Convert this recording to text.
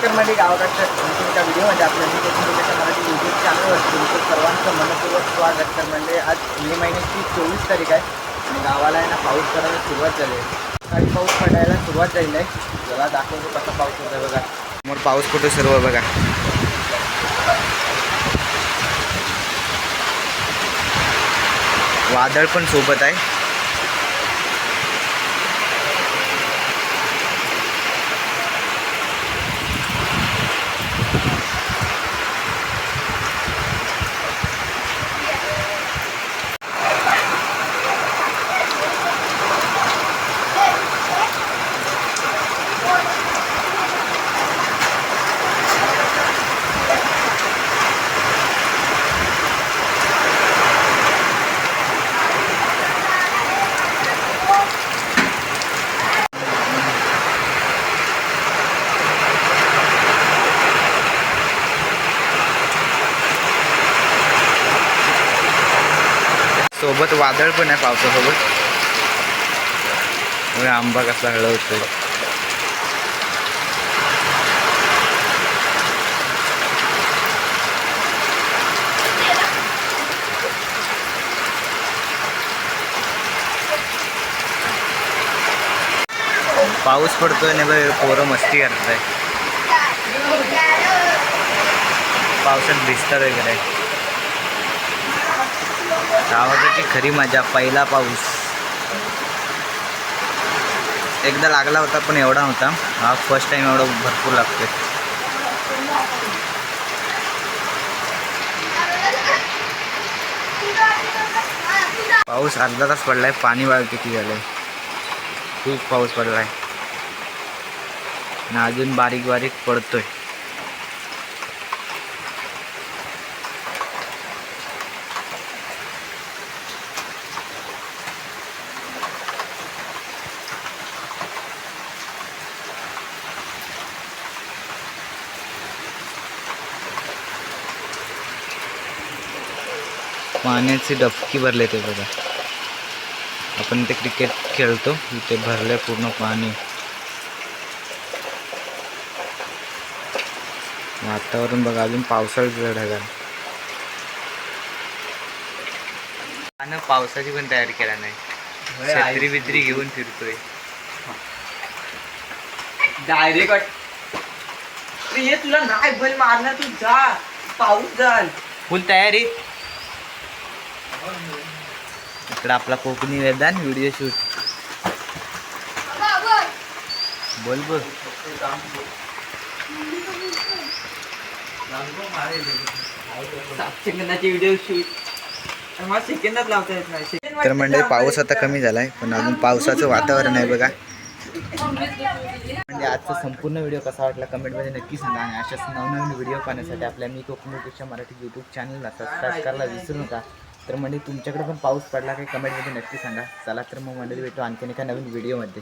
नमस्कार मंडळी, गावाकडच्या एका व्हिडिओमध्ये आपल्या मी मराठी यूट्यूब चॅनलवर तुमचं सर्वांचं मनपूर्वक स्वागत. तर म्हणजे आज मे महिन्याची 24 तारीख आहे आणि गावाला आहे ना पाऊस पडायला सुरुवात झाली आहे. सकाळी पाऊस पडायला सुरुवात झाली आहे. जरा दाखवतो कसा पाऊस होता बघा. समोर पाऊस कुठे सर्व बघा. वादळ पण सोबत आहे. सोबत वादळ पण आहे पावसासोबत. आंबा कसा हळवतोय. पाऊस पडतोय ना बघ, पोरं मस्ती करताय. पावसात भिजतात वगैरे. गावाकडची खरी मजा. पहिला पाऊस एकदा लागला होता पण एवढा नव्हता. हा फर्स्ट टाइम एवढा भरपूर लागतोय. पाऊस अर्धा तास पडलाय. पाणी वाळ किती झालंय. खूप पाऊस पडलाय आणि अजून बारीक बारीक पडतोय. पाण्याची डबकी भरले ते बघा. आपण ते क्रिकेट खेळतो इथे भरले पूर्ण पाणी. वातावरण बघा अजून पावसाळ्याचं ढगाळ. आणि पावसाची पण तयारी केला नाही. छत्री बित्री घेऊन फिरतोय डायरेक्ट. ये तुला नाही बल मारणार, तू जा. पाऊस जाल फुल तयारी. इकडं आपला कोकणी वेदान व्हिडिओ शूट. बोल बोल. सेकंदाची व्हिडिओ शूट मला सेकंदात लावता येत नाही. तर म्हणजे पाऊस आता कमी झालाय पण अजून पावसाचं वातावरण आहे बघा. म्हणजे आजचा संपूर्ण व्हिडिओ कसा वाटला कमेंटमध्ये नक्की सांगा. आणि अशाच नवनवीन व्हिडिओ पाहण्यासाठी आपल्या मी कोकणीपेक्षा मराठी यूट्यूब चॅनलला सबस्क्राईब करायला विसरू नका. तर म्हणजे तुमच्याकडे पण पाऊस पडला काही कमेंटमध्ये नक्की सांगा. चला तर मग मंडळी भेटू आणखीन एका नवीन व्हिडिओमध्ये.